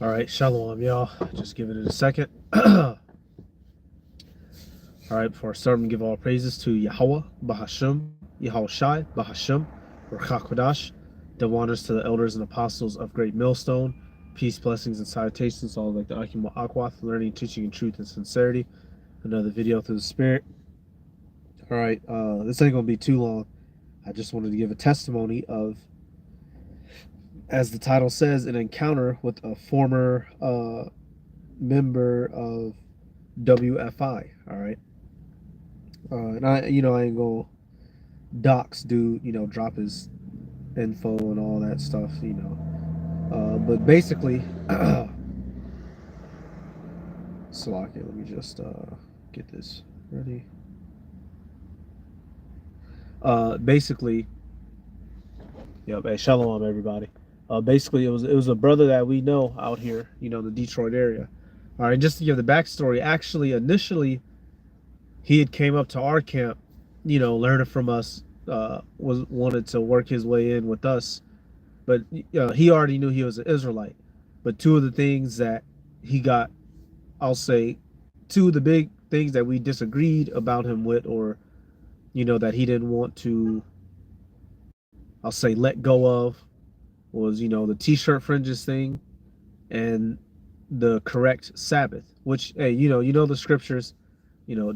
All right, shalom, y'all. Just give it a second. All right, before I start, I'm going to give all praises to Yahweh, Bahasham, Yahushai, Bahasham, Rachakodash. Double honors to the elders and apostles of Great Millstone. Peace, blessings, and salutations to all like the Akima Akwath, learning, teaching, in truth and sincerity. Another video through the Spirit. All right, this ain't going to be too long. I just wanted to give a testimony of, as the title says, an encounter with a former member of WFI. All right. And I ain't gonna dox dude, drop his info and all that stuff. But basically, Slocky, let me just get this ready. Basically, yep, hey, shalom everybody. Basically, it was a brother that we know out here, the Detroit area. All right, just to give the backstory, actually, initially, he had came up to our camp, learning from us, wanted to work his way in with us, but he already knew he was an Israelite. But two of the things that he got, I'll say, two of the big things that we disagreed about him with, or that he didn't want to, I'll say, let go of, was the t-shirt fringes thing and the correct Sabbath. Which, hey, the scriptures,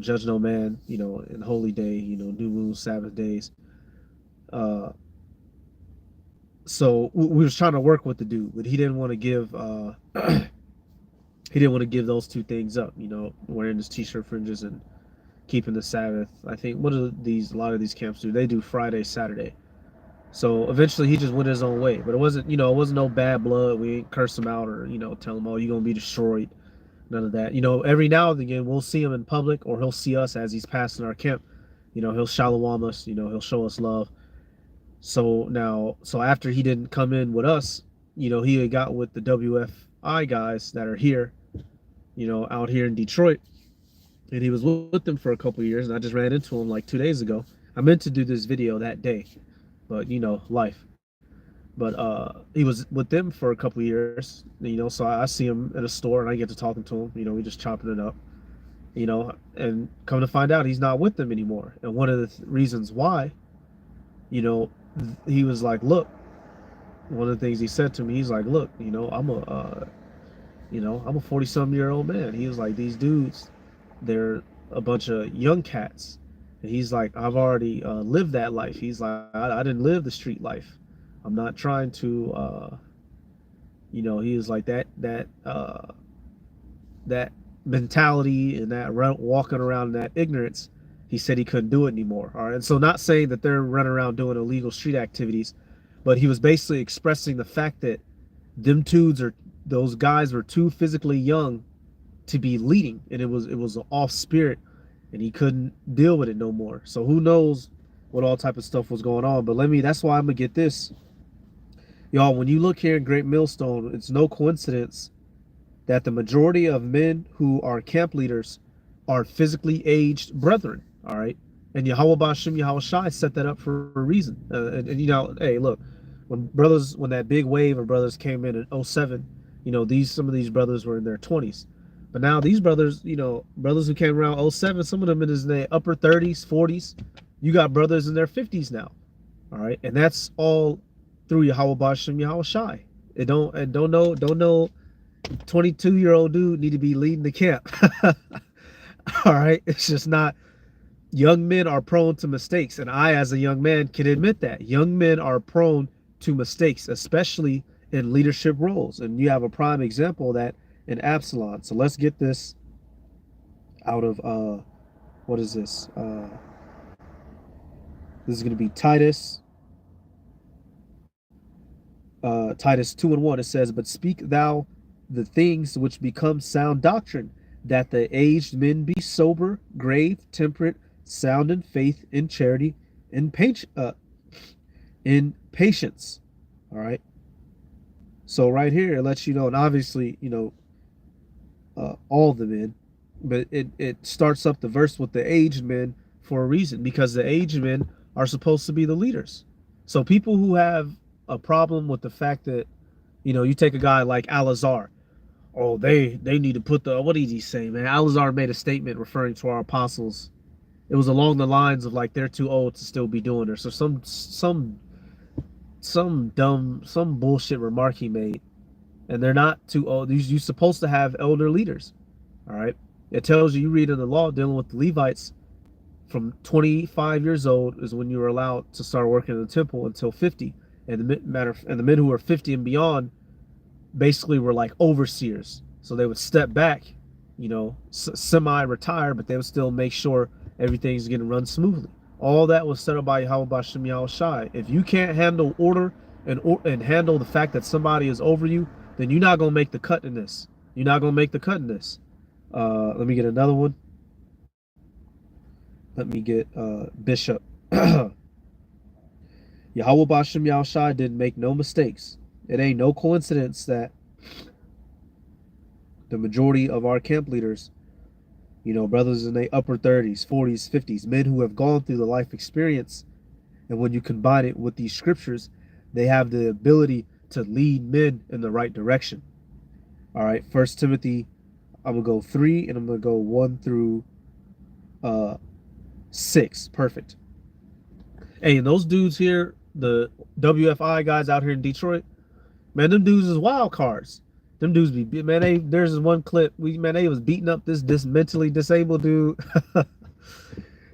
judge no man, in holy day, new moon, Sabbath days. So we was trying to work with the dude, but he didn't want to give he didn't want to give those two things up, wearing his t-shirt fringes and keeping the Sabbath. I think a lot of these camps do, they do Friday, Saturday. So eventually he just went his own way. But it wasn't no bad blood. We ain't curse him out or, tell him, oh, you're gonna be destroyed. None of that. Every now and again we'll see him in public, or he'll see us as he's passing our camp. He'll shalom us, he'll show us love. So after he didn't come in with us, he had got with the WFI guys that are here, out here in Detroit. And he was with them for a couple of years, and I just ran into him like 2 days ago. I meant to do this video that day, but life. But he was with them for a couple of years, so I see him in a store and I get to talking to him. We just chopping it up, and come to find out he's not with them anymore. And one of the reasons why, he was like, look, one of the things he said to me, he's like, look, I'm a 40-some-year-old man. He was like, these dudes, they're a bunch of young cats. And he's like, I've already lived that life. He's like, I didn't live the street life. I'm not trying to, he was like that mentality and that walking around in that ignorance. He said he couldn't do it anymore. All right. And so, not saying that they're running around doing illegal street activities, but he was basically expressing the fact that those guys were too physically young to be leading, and it was an off spirit, and he couldn't deal with it no more. So who knows what all type of stuff was going on. But that's why I'm gonna get this, y'all. When you look here in Great Millstone, it's no coincidence that the majority of men who are camp leaders are physically aged brethren. All right. And Yahweh Bashim Yahushai set that up for a reason. And hey, look, when that big wave of brothers came in 07, some of these brothers were in their 20s. But now these brothers, brothers who came around 07, some of them in their upper 30s, 40s. You got brothers in their 50s now. All right. And that's all through Yahweh Bashim Yahushai. Don't know 22-year-old dude need to be leading the camp. All right. It's just not. Young men are prone to mistakes, and I, as a young man, can admit that young men are prone to mistakes, especially in leadership roles. And you have a prime example of that in Absalom. So let's get this out of what is this? This is going to be Titus. Titus 2:1. It says, "But speak thou the things which become sound doctrine, that the aged men be sober, grave, temperate, sound in faith, in charity, in patience." All right. So right here it lets you know, and obviously all the men, but it starts up the verse with the aged men for a reason, because the aged men are supposed to be the leaders. So people who have a problem with the fact that, you take a guy like Alazar, oh, they need to put the, what did he say, man? Alizar made a statement referring to our apostles. It was along the lines of like they're too old to still be doing it. So some bullshit remark he made, and they're not too old. You're supposed to have elder leaders. All right. It tells you, you read in the law dealing with the Levites, from 25 years old is when you were allowed to start working in the temple until 50. And the men who were 50 and beyond basically were like overseers. So they would step back, you know, semi-retire, but they would still make sure everything's getting run smoothly. All that was set up by Yahweh Bashem Yahweh Shai. If you can't handle order and handle the fact that somebody is over you, then you're not gonna make the cut in this. You're not gonna make the cut in this. Let me get another one. Let me get Bishop. Yahweh Bashem Yahweh Shai didn't make no mistakes. It ain't no coincidence that the majority of our camp leaders, you know, brothers in their upper 30s, 40s, 50s, men who have gone through the life experience, and when you combine it with these scriptures, they have the ability to lead men in the right direction. All right, First Timothy, I'm gonna go 3, and I'm gonna go 1 through 6. Perfect. Hey, and those dudes here, the WFI guys out here in Detroit, man, them dudes is wild cards. Them dudes be, man, there's this one clip, they was beating up this mentally disabled dude.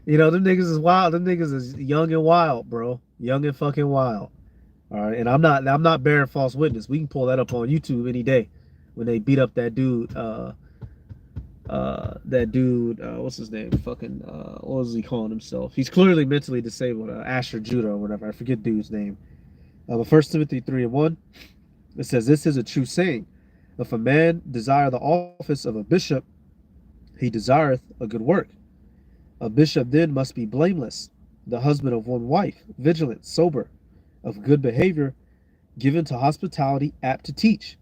You know, them niggas is wild. Them niggas is young and wild, bro. Young and fucking wild. All right, and I'm not bearing false witness. We can pull that up on YouTube any day when they beat up that dude. What's his name? Fucking, what was he calling himself? He's clearly mentally disabled. Asher Judah or whatever. I forget dude's name. But 1 Timothy 3:1, it says, "This is a true saying. If a man desire the office of a bishop, he desireth a good work. A bishop then must be blameless, the husband of one wife, vigilant, sober, of good behavior, given to hospitality, apt to teach,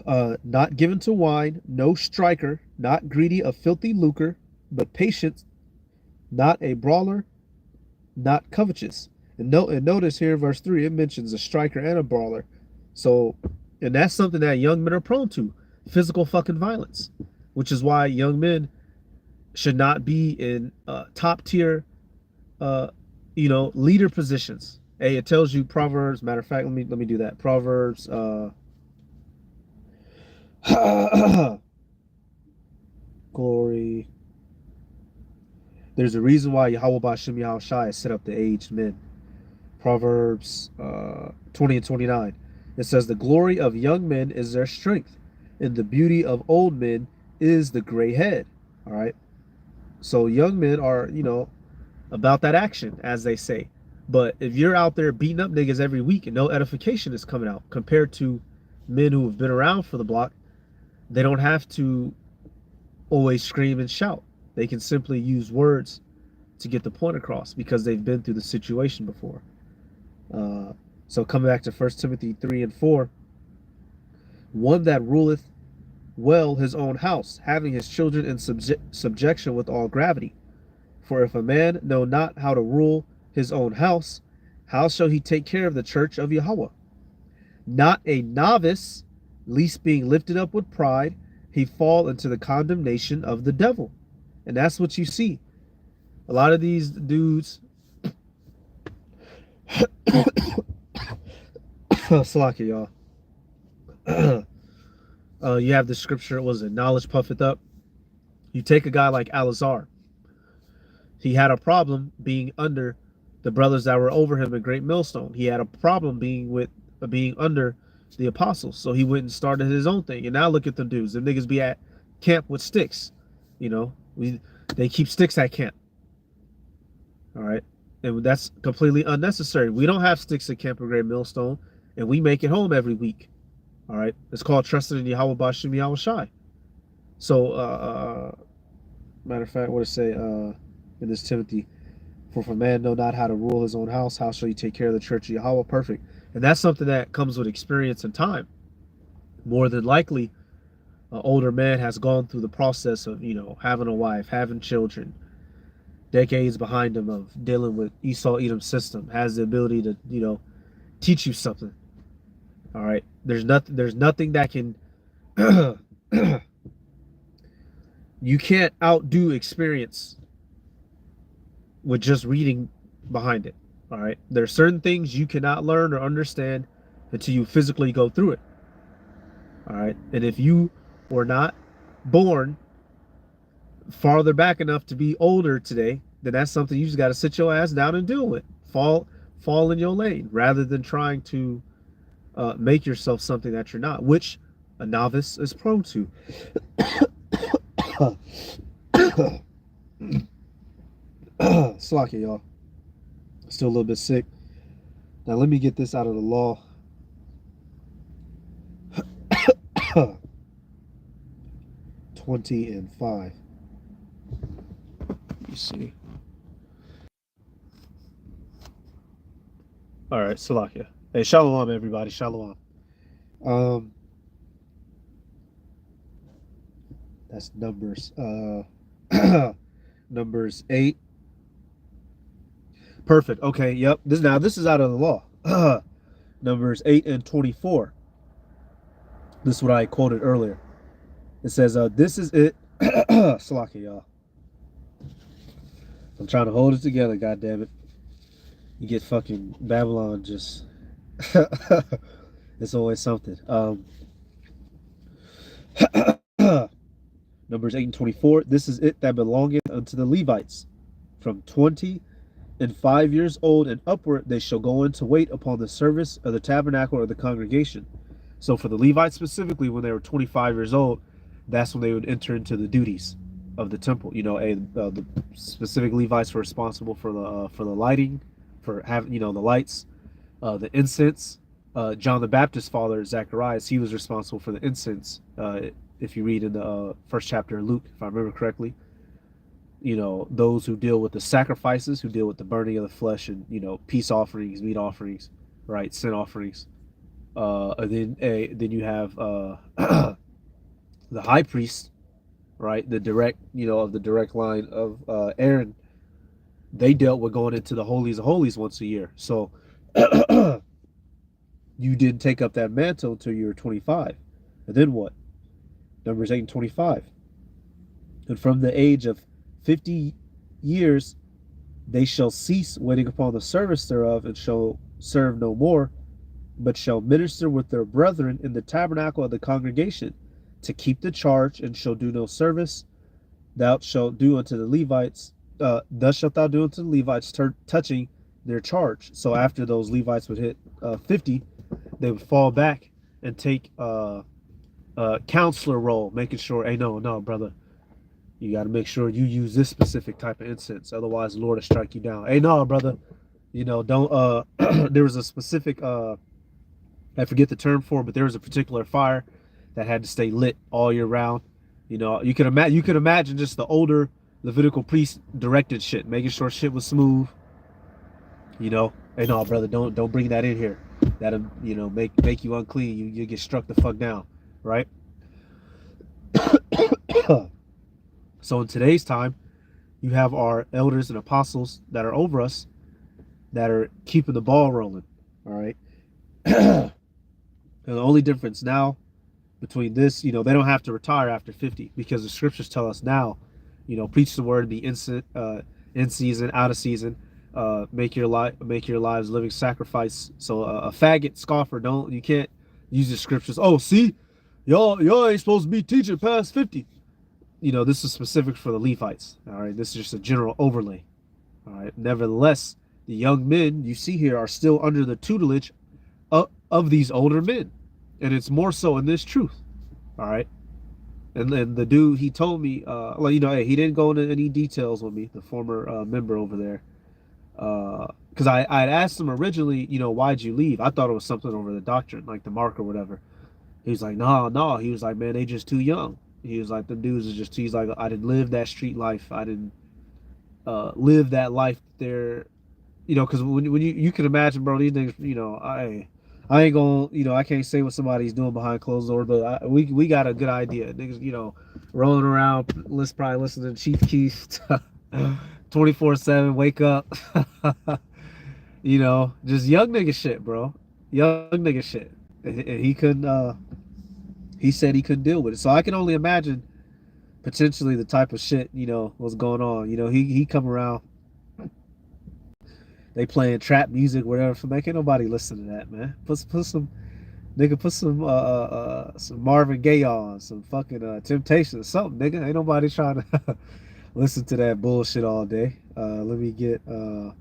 not given to wine, no striker, not greedy of filthy lucre, but patient, not a brawler, not covetous." And notice here in verse 3, it mentions a striker and a brawler. So, and that's something that young men are prone to, physical fucking violence, which is why young men should not be in top tier, leader positions. Hey, it tells you Proverbs. Matter of fact, let me do that. Proverbs. Glory. There's a reason why Yahweh Bashem Yahweh Shai has set up the aged men. Proverbs 20 and 29. It says, "The glory of young men is their strength, and the beauty of old men is the gray head." All right. So young men are, about that action, as they say. But if you're out there beating up niggas every week and no edification is coming out, compared to men who have been around for the block, they don't have to always scream and shout. They can simply use words to get the point across because they've been through the situation before. So coming back to 1 Timothy 3 and 4, "One that ruleth well his own house, having his children in subjection with all gravity. For if a man know not how to rule his own house, how shall he take care of the church of Yahweh? Not a novice, least being lifted up with pride, he fall into the condemnation of the devil." And that's what you see. A lot of these dudes, Salaki, y'all. You have the scripture, was it knowledge puffeth up? You take a guy like Alizar. He had a problem being under the brothers that were over him in Great Millstone. He had a problem being under the apostles. So he went and started his own thing. And now look at them dudes. Them niggas be at camp with sticks. They keep sticks at camp. All right. And that's completely unnecessary. We don't have sticks at Camp of Great Millstone, and we make it home every week. All right. It's called trusting in Yahweh Bashem Yahweh Shai. So, matter of fact, what does it say in this Timothy? "For if a man know not how to rule his own house, how shall he take care of the church of Yahweh?" Perfect. And that's something that comes with experience and time. More than likely, an older man has gone through the process of, having a wife, having children, decades behind him of dealing with Esau Edom's system, has the ability to, teach you something. All right. There's nothing that can you can't outdo experience with just reading behind it. All right. There are certain things you cannot learn or understand until you physically go through it. All right. And if you were not born farther back enough to be older today, then that's something you just got to sit your ass down and deal with. Fall in your lane rather than trying to make yourself something that you're not, which a novice is prone to. Slack it, y'all. Still a little bit sick. Now let me get this out of the law. 20 and 5. You see. All right, Salakia. Hey, shalom, everybody. Shalom. Um, that's Numbers. Numbers 8. Perfect. Okay. Yep. This is out of the law. Numbers 8 and 24. This is what I quoted earlier. It says, "This is it." Salakia, y'all. I'm trying to hold it together. God damn it. You get fucking Babylon just. It's always something. Numbers 8 and 24. This is it that belongeth unto the Levites. From 20 and 5 years old and upward, they shall go in to wait upon the service of the tabernacle or the congregation. So for the Levites specifically, when they were 25 years old, that's when they would enter into the duties of the temple. You know, the specific Levites were responsible for the lighting, for having the lights, the incense. John the Baptist's father, Zacharias, he was responsible for the incense. If you read in the first chapter of Luke, if I remember correctly, those who deal with the sacrifices, who deal with the burning of the flesh, and peace offerings, meat offerings, right, sin offerings. And then you have the high priest, right, the direct, of the direct line of Aaron. They dealt with going into the holies of holies once a year. So you didn't take up that mantle until you were 25. And then what? Numbers 8 and 25. And from the age of 50 years, they shall cease waiting upon the service thereof, and shall serve no more, but shall minister with their brethren in the tabernacle of the congregation, to keep the charge, and shall do no service. Thou shalt do unto the Levites, thus shalt thou do unto the Levites touching their charge. So after those Levites would hit 50, they would fall back and take counselor role, making sure, hey, no, brother, you got to make sure you use this specific type of incense, otherwise the Lord will strike you down. Hey, no, brother, don't. There was a specific, I forget the term for it, but there was a particular fire that had to stay lit all year round. You could imagine just the older Levitical priest directed shit, making sure shit was smooth. Hey, no, brother, don't bring that in here. That'll make you unclean. You get struck the fuck down, right? So in today's time, you have our elders and apostles that are over us, that are keeping the ball rolling. All right. And the only difference now between this, they don't have to retire after 50, because the scriptures tell us now, preach the word, be in season, out of season, make your lives living sacrifice. So a faggot, scoffer, you can't use the scriptures. Oh, see, y'all ain't supposed to be teaching past 50. This is specific for the Levites. All right, this is just a general overlay. All right. Nevertheless, the young men you see here are still under the tutelage of these older men, and it's more so in this truth. All right. And then the dude, he told me, hey, he didn't go into any details with me, the former member over there, because I had asked him originally, why'd you leave? I thought it was something over the doctrine, like the mark or whatever. He was like, no. He was like, man, they just too young. He was like, the dudes is just, he's like, I didn't live that street life. I didn't live that life there, because when you can imagine, bro, these niggas, I ain't gonna, I can't say what somebody's doing behind closed doors, but we got a good idea. Niggas, rolling around, probably listening to Chief Keef 24/7, wake up, just young nigga shit, bro. Young nigga shit. and he couldn't. He said he couldn't deal with it. So I can only imagine potentially the type of shit was going on. He come around, they playing trap music, whatever. For making nobody listen to that, man. Put some nigga, put some Marvin Gaye on, some fucking Temptations, something, nigga. Ain't nobody trying to listen to that bullshit all day. Let me get now.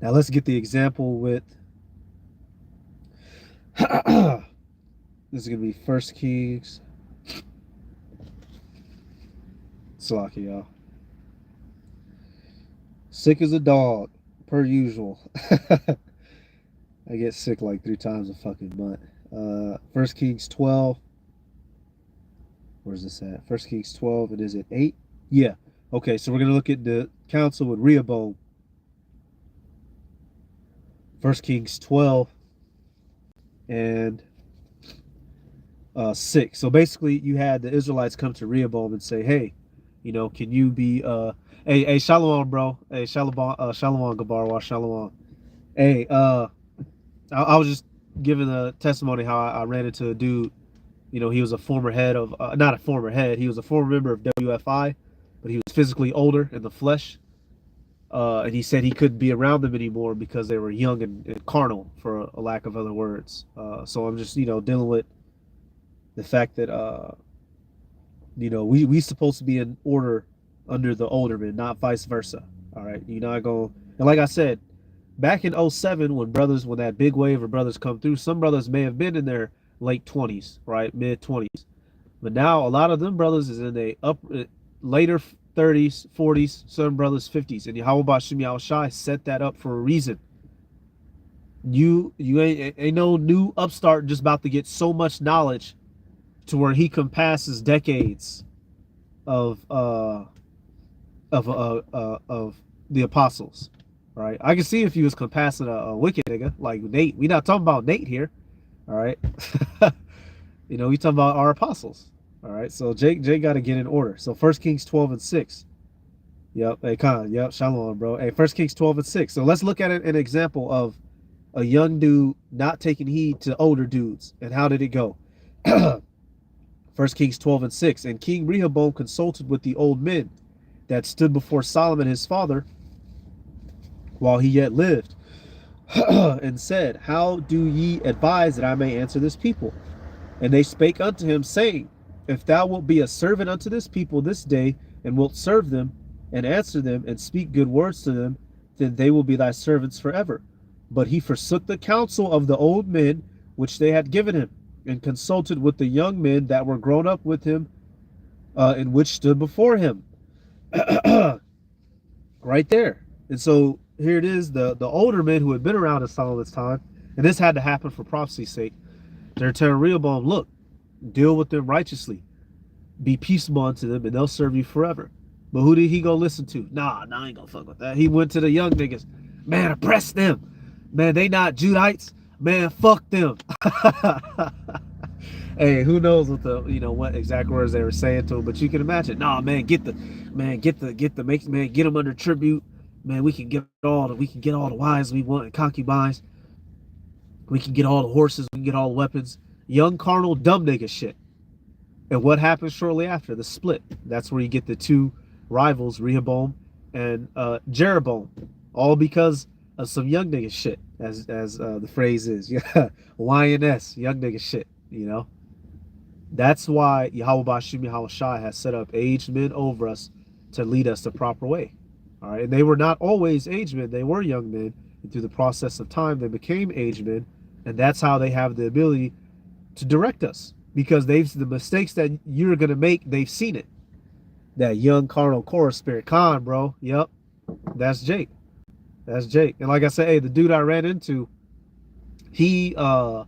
Let's get the example with. This is gonna be First Kings. Slocky, y'all. Sick as a dog, per usual. I get sick like 3 times a fucking month. First Kings 12. Where's this at? First Kings 12, and is it 8? Yeah. Okay, so we're gonna look at the council with Rehoboam. First Kings 12 and 6. So basically, you had the Israelites come to Rehoboam and say, "Hey, can you be hey Shalom, bro? Hey Shalom, Shalom Gabar, Shalom. Hey, I was just giving a testimony how I ran into a dude. He was a former head of not a former head. He was a former member of WFI, but he was physically older in the flesh." And he said he couldn't be around them anymore because they were young and carnal, for a lack of other words. So I'm just, dealing with the fact that, we supposed to be in order under the older men, not vice versa. All right. You're not going, and like I said, back in 07, when that big wave of brothers come through, some brothers may have been in their late 20s, right? Mid 20s. But now a lot of them brothers is in their later 30s, 40s, some brothers 50s, and Yahweh Bashim Yahweh Shai set that up for a reason. You ain't no new upstart just about to get so much knowledge to where he compasses decades of the apostles, right? I can see if he was compassing a wicked nigga like Nate. We not talking about Nate here, all right? We talking about our apostles. All right, so Jake got to get in order. So First Kings 12 and 6. Yep, hey Khan, yep, Shalom, bro. Hey, First Kings 12 and 6. So let's look at an example of a young dude not taking heed to older dudes. And how did it go? First Kings 12 and 6. And King Rehoboam consulted with the old men that stood before Solomon his father while he yet lived, and said, "How do ye advise that I may answer this people?" And they spake unto him, saying, "If thou wilt be a servant unto this people this day, and wilt serve them, and answer them, and speak good words to them, then they will be thy servants forever." But he forsook the counsel of the old men which they had given him, and consulted with the young men that were grown up with him, and which stood before him. Right there. And so here it is, the older men who had been around in Solomon's time, and this had to happen for prophecy's sake. They're telling Rehoboam, look, deal with them righteously. Be peaceable unto them, and they'll serve you forever. But who did he go listen to? Nah, I ain't gonna fuck with that. He went to the young niggas. Man, oppress them. Man, they not Judites. Man, fuck them. Hey, who knows what exact words they were saying to him? But you can imagine. Nah, man, get them under tribute. Man, we can get all the wives we want and concubines. We can get all the horses. We can get all the weapons. Young, carnal, dumb nigga shit. And what happens shortly after? The split. That's where you get the two rivals, Rehoboam and Jeroboam. All because of some young nigga shit, as the phrase is. Yeah, YNS, young nigga shit, That's why Yahweh Bashim Yahweh Shai has set up aged men over us to lead us the proper way. All right. And they were not always aged men. They were young men. And through the process of time, they became aged men. And that's how they have the ability to direct us, because the mistakes that you're going to make, they've seen it. That young carnal chorus spirit. Khan, bro. Yep. That's Jake. That's Jake. And like I said, hey, the dude I ran into, he, I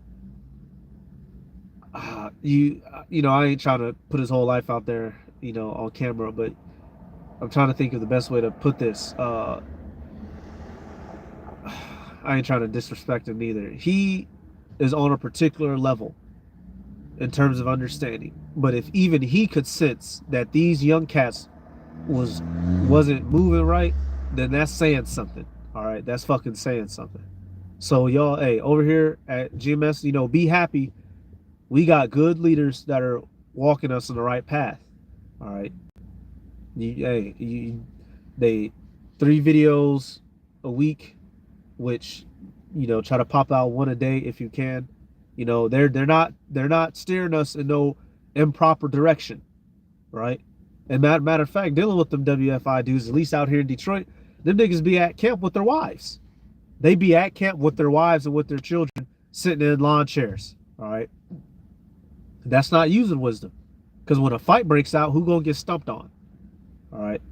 ain't trying to put his whole life out there, on camera, but I'm trying to think of the best way to put this. I ain't trying to disrespect him either. He is on a particular level in terms of understanding. But if even he could sense that these young cats wasn't moving right, then that's saying something. All right, that's fucking saying something. So y'all, hey, over here at GMS, be happy We got good leaders that are walking us in the right path. All right. They 3 videos a week, which try to pop out one a day if you can. They're not steering us in no improper direction, right? And matter of fact, dealing with them WFI dudes, at least out here in Detroit, them niggas be at camp with their wives. They be at camp with their wives and with their children, sitting in lawn chairs. All right, that's not using wisdom, because when a fight breaks out, who gonna get stumped on? All right,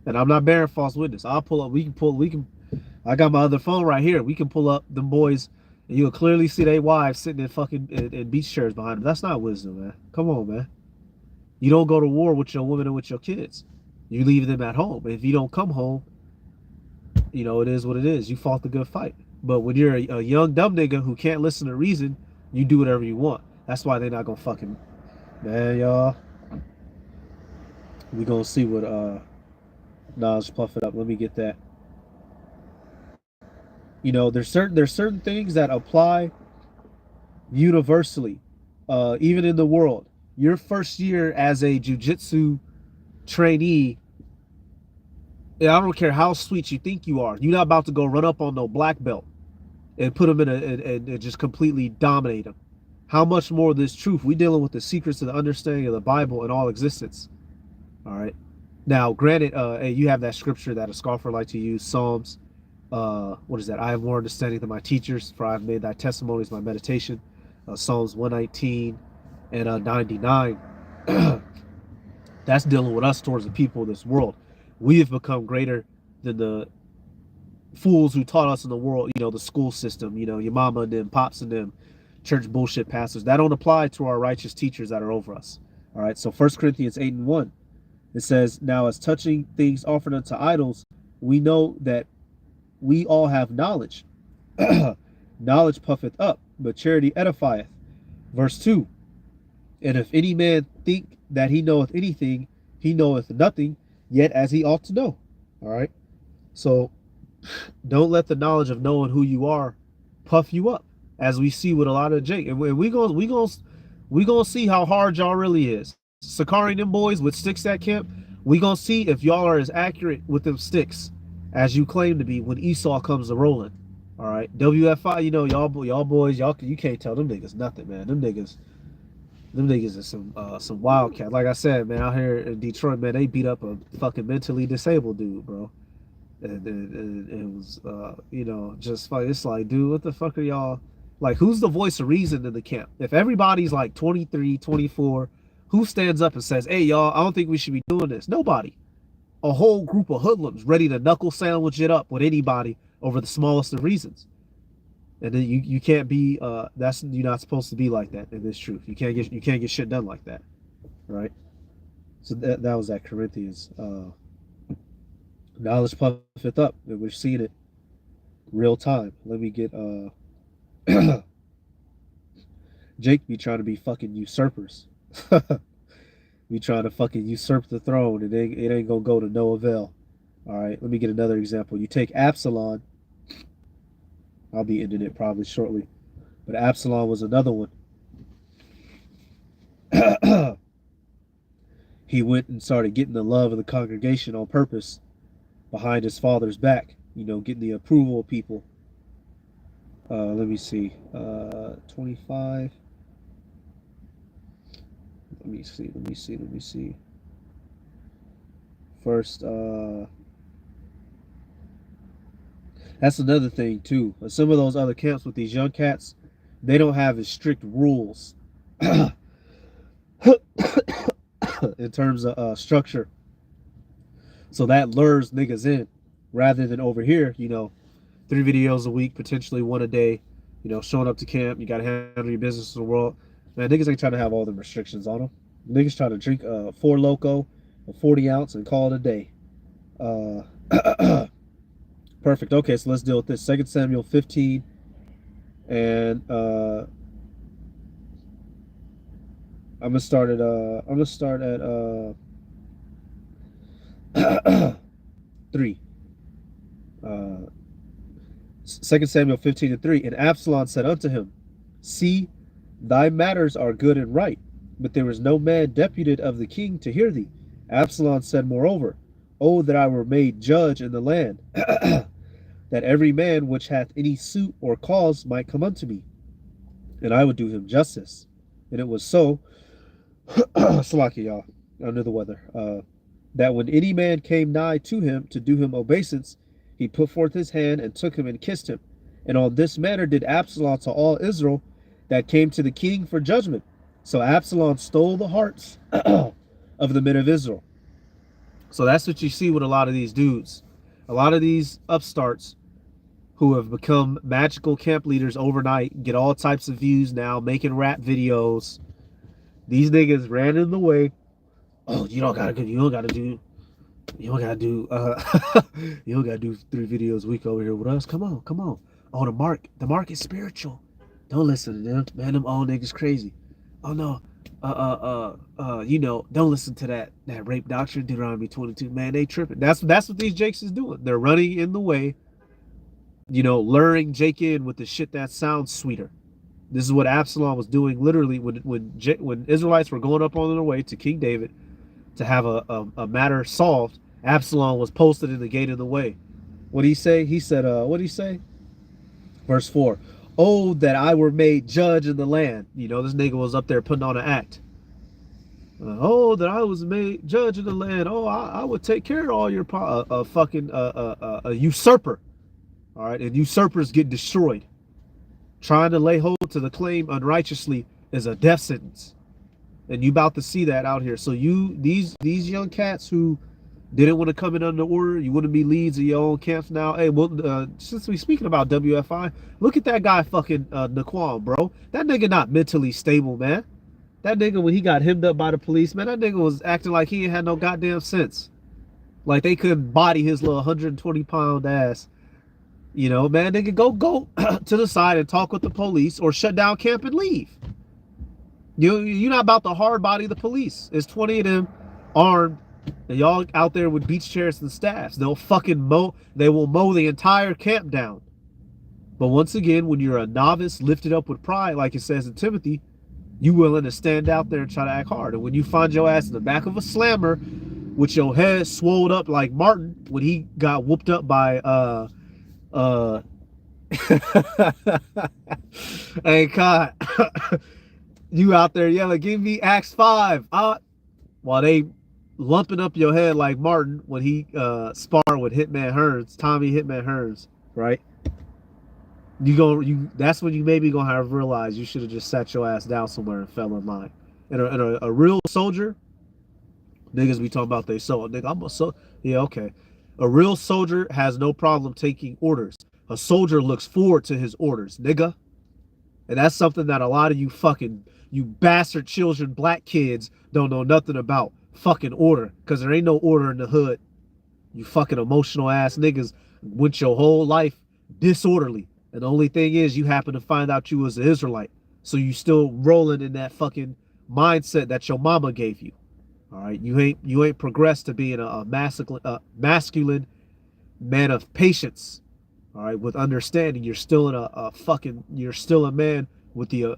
and I'm not bearing false witness. I'll pull up. We can. I got my other phone right here. We can pull up them boys, and you'll clearly see their wives sitting in fucking in beach chairs behind them. That's not wisdom, man. Come on, man. You don't go to war with your woman and with your kids. You leave them at home. And if you don't come home, it is what it is. You fought the good fight. But when you're a young dumb nigga who can't listen to reason, you do whatever you want. That's why they're not gonna fucking, man, y'all. We gonna see what nah, let's puff it up. Let me get that. There's certain things that apply universally, even in the world. Your first year as a jujitsu trainee, I don't care how sweet you think you are, you're not about to go run up on no black belt and put them and just completely dominate them. How much more of this truth? We dealing with the secrets of the understanding of the Bible and all existence. All right. Now, granted, hey, you have that scripture that a scoffer like to use, Psalms. What is that? I have more understanding than my teachers, for I have made thy testimonies my meditation. Psalms 119 and 99. That's dealing with us towards the people of this world. We have become greater than the fools who taught us in the world, the school system, your mama and them, pops and them, church bullshit pastors. That don't apply to our righteous teachers that are over us. All right, so 1 Corinthians 8:1, it says, now as touching things offered unto idols, we know that we all have knowledge. Knowledge puffeth up, but charity edifieth. Verse 2, and if any man think that he knoweth anything, he knoweth nothing, yet as he ought to know. All right. So don't let the knowledge of knowing who you are puff you up, as we see with a lot of Jake. And we gonna see how hard y'all really is. Sakari and them boys with sticks at camp, we gonna see if y'all are as accurate with them sticks as you claim to be when Esau comes a rolling. All right. WFI, y'all boys, you can't tell them niggas nothing, man. Them niggas are some wildcat. Like I said, man, out here in Detroit, man, they beat up a fucking mentally disabled dude, bro. And it was, just funny. It's like, dude, what the fuck are y'all? Like, who's the voice of reason in the camp? If everybody's like 23, 24, who stands up and says, hey, y'all, I don't think we should be doing this? Nobody. A whole group of hoodlums ready to knuckle sandwich it up with anybody over the smallest of reasons. And then you can't be you're not supposed to be like that in this truth. You can't get shit done like that, right? So that was at Corinthians. Knowledge puffeth up, and we're seeing it real time. Let me get Jake be trying to be fucking usurpers. We trying to fucking usurp the throne, and it ain't gonna go to no avail. All right, let me get another example. You take Absalom. I'll be ending it probably shortly, but Absalom was another one. He went and started getting the love of the congregation on purpose, behind his father's back, getting the approval of people. Let me see. 25. Let me see. First, that's another thing too. Some of those other camps with these young cats, they don't have as strict rules in terms of structure. So that lures niggas in, rather than over here, 3 videos a week, potentially 1 a day, showing up to camp. You got to handle your business in the world. Man, niggas ain't trying to have all the restrictions on them. Niggas trying to drink 4 Loco, a 40 ounce, and call it a day. Perfect. Okay, so let's deal with this. 2 Samuel 15, and I'm gonna start at 3. 2 Samuel 15:3. And Absalom said unto him, see, Thy matters are good and right, but there is no man deputed of the king to hear thee. Absalom said moreover, Oh, that I were made judge in the land, that every man which hath any suit or cause might come unto me, and I would do him justice. And it was so, Salaki, y'all, under the weather, that when any man came nigh to him to do him obeisance, he put forth his hand and took him and kissed him. And on this manner did Absalom to all Israel that came to the king for judgment. So Absalom stole the hearts of the men of Israel. So that's what you see with a lot of these dudes. A lot of these upstarts who have become magical camp leaders overnight, get all types of views now, making rap videos. These niggas ran in the way. Oh, you don't gotta do you don't gotta do 3 videos a week over here with us. Come on. Oh, the mark is spiritual. Don't listen to them. Man, them old niggas crazy. Oh no. Don't listen to that rape doctrine, Deuteronomy 22. Man, they tripping. That's what these jakes is doing. They're running in the way, luring Jake in with the shit that sounds sweeter. This is what Absalom was doing literally when Israelites were going up on their way to King David to have a matter solved. Absalom was posted in the gate of the way. What did he say? He said, what did he say? Verse 4. Oh, that I were made judge in the land. This nigga was up there putting on an act. Oh, that I was made judge in the land. Oh, I would take care of all your a usurper. All right, and usurpers get destroyed. Trying to lay hold to the claim unrighteously is a death sentence. And you about to see that out here. So these young cats who didn't want to come in under order, you wouldn't be leads of your own camps now. Hey, well, since we speaking about WFI, look at that guy fucking Naquan, bro. That nigga not mentally stable, man. That nigga, when he got hemmed up by the police, man, that nigga was acting like he ain't had no goddamn sense. Like they couldn't body his little 120-pound ass. Man, nigga, go to the side and talk with the police or shut down camp and leave. You're not about to hard body the police. There's 20 of them armed, and y'all out there with beach chairs and staffs. They will mow the entire camp down. But once again, when you're a novice lifted up with pride, like it says in Timothy, you willing to stand out there and try to act hard. And when you find your ass in the back of a slammer with your head swelled up like Martin when he got whooped up by hey, God. You out there yelling, give me Acts 5. While they lumping up your head like Martin when he sparred with Hitman Hearns, Tommy Hitman Hearns, right? That's when you maybe gonna have realized you should have just sat your ass down somewhere and fell in line. And a real soldier, niggas be talking about they so nigga, I'm a so yeah, okay. A real soldier has no problem taking orders. A soldier looks forward to his orders, nigga. And that's something that a lot of you bastard children, black kids don't know nothing about. Fucking order. Because there ain't no order in the hood. You fucking emotional ass niggas went your whole life disorderly. And the only thing is you happen to find out you was an Israelite. So you still rolling in that fucking mindset that your mama gave you. All right. You ain't progressed to being a masculine man of patience. All right. With understanding. You're still in you're still a man with the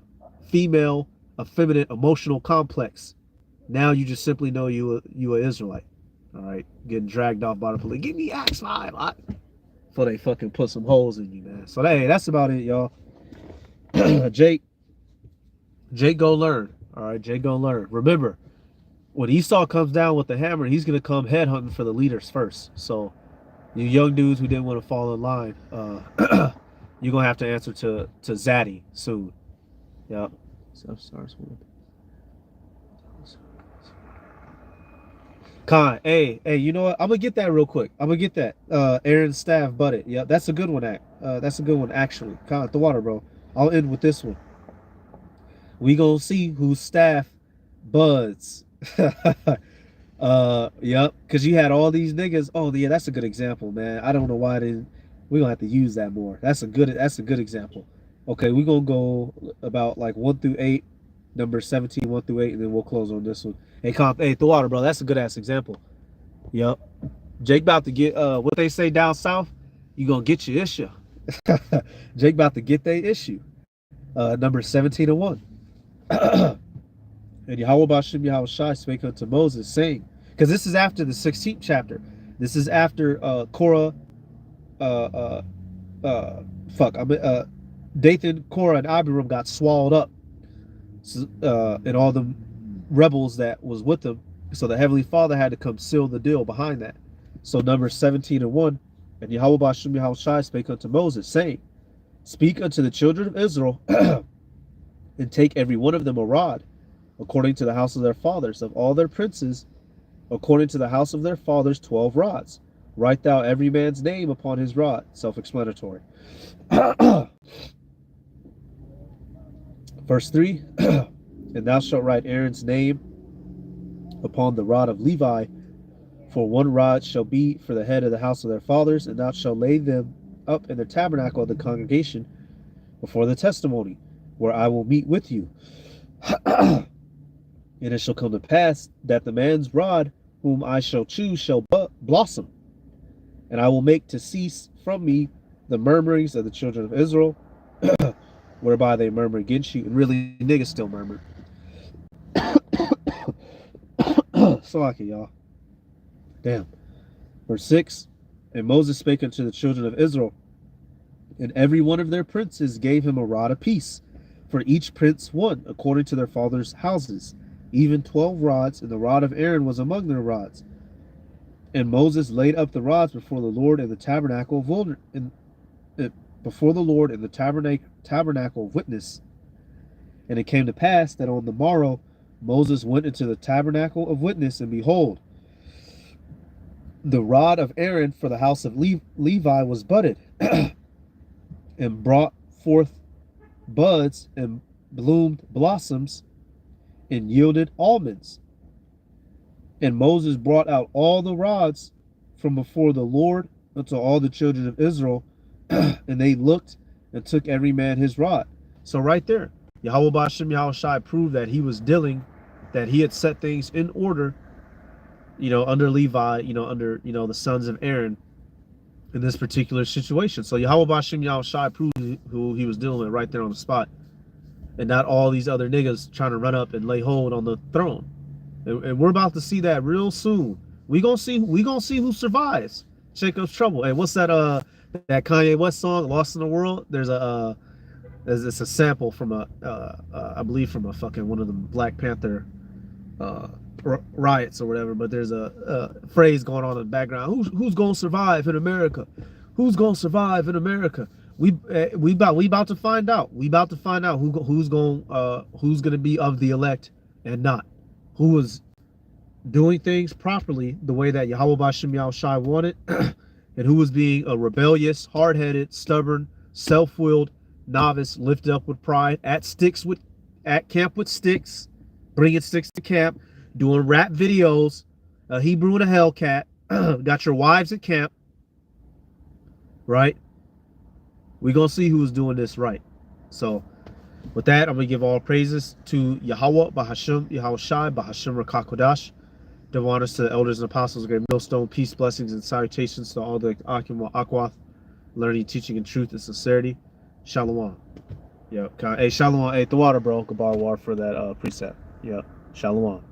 female effeminate emotional complex. Now you just simply know you a Israelite. All right, getting dragged off by the police. Give me Acts 5. Before they fucking put some holes in you, man. So hey, that's about it, y'all. Jake go learn. All right, Jake go learn. Remember, when Esau comes down with the hammer, he's gonna come headhunting for the leaders first. So you young dudes who didn't want to fall in line, you're gonna have to answer to Zaddy soon. Yep. Stuff starts with Con. Hey, you know what? I'm gonna get that real quick. I'm gonna get that. Aaron's staff butted. Yeah, that's a good one. That's a good one actually. Con, the water, bro. I'll end with this one. We gonna see whose staff buds. Yep. Cause you had all these niggas. Oh yeah, that's a good example, man. I don't know why I didn't. We gonna have to use that more. That's a good example. Okay, we're gonna go about like 1 through 8, number 17, 1 through 8, and then we'll close on this one. Hey, the water, bro. That's a good ass example. Yep. Jake about to get what they say down south. You gonna get your issue. Jake about to get their issue. Number 17 and 1. And Yahweh Bashem Yahushai spake unto Moses, saying, because this is after the 16th chapter. This is after Korah, uh, uh, uh, Dathan, Korah, and Abiram got swallowed up, and all the rebels that was with them. So the Heavenly Father had to come seal the deal behind that. So Numbers 17:1, and Yahweh Bashem Yahushai spake unto Moses, saying, speak unto the children of Israel, and take every one of them a rod, according to the house of their fathers, of all their princes, according to the house of their fathers, 12 rods. Write thou every man's name upon his rod. Self-explanatory. Verse 3, and thou shalt write Aaron's name upon the rod of Levi, for one rod shall be for the head of the house of their fathers, and thou shalt lay them up in the tabernacle of the congregation before the testimony, where I will meet with you. And it shall come to pass that the man's rod whom I shall choose shall blossom, and I will make to cease from me the murmurings of the children of Israel, whereby they murmur against you. And really, niggas still murmur. Salaki, y'all. Damn. Verse 6, and Moses spake unto the children of Israel, and every one of their princes gave him a rod apiece, for each prince one, according to their fathers' houses, even 12 rods, and the rod of Aaron was among their rods. And Moses laid up the rods before the Lord in the tabernacle of tabernacle of witness. And it came to pass that on the morrow Moses went into the tabernacle of witness, and behold, the rod of Aaron for the house of Levi was budded, and brought forth buds, and bloomed blossoms, and yielded almonds. And Moses brought out all the rods from before the Lord unto all the children of Israel, and they looked and took every man his rod. So right there, Yahweh Bashem Yahushai proved that he was dealing, that he had set things in order, under Levi, under, the sons of Aaron in this particular situation. So Yahweh Bashem Yahushai proved who he was dealing with right there on the spot, and not all these other niggas trying to run up and lay hold on the throne. And we're about to see that real soon. We gonna see who survives Jacob's trouble. And what's that Kanye West song, Lost in the World? There's it's a sample from I believe from a fucking one of the Black Panther riots or whatever, but there's a phrase going on in the background. Who's gonna survive in America? Who's gonna survive in America? We about to find out. We about to find out who's gonna be of the elect and not. Who was doing things properly the way that Yahweh Bashem Yahushai wanted, and who was being a rebellious, hard-headed, stubborn, self-willed novice, lifted up with pride, at camp with sticks, bringing sticks to camp, doing rap videos, a Hebrew and a Hellcat, got your wives at camp, right? We're going to see who's doing this right. So, with that, I'm going to give all praises to Yahweh, Bahashem, Yahushai, Bahashem Rakakodash. Give honors to the elders and apostles of Great Millstone. Peace, blessings, and salutations to all the Akim Akwath, learning, teaching, and truth and sincerity. Shalom. Yeah. Hey, Shalom. Hey, the water, bro. Goodbye, water for that precept. Yeah. Shalom.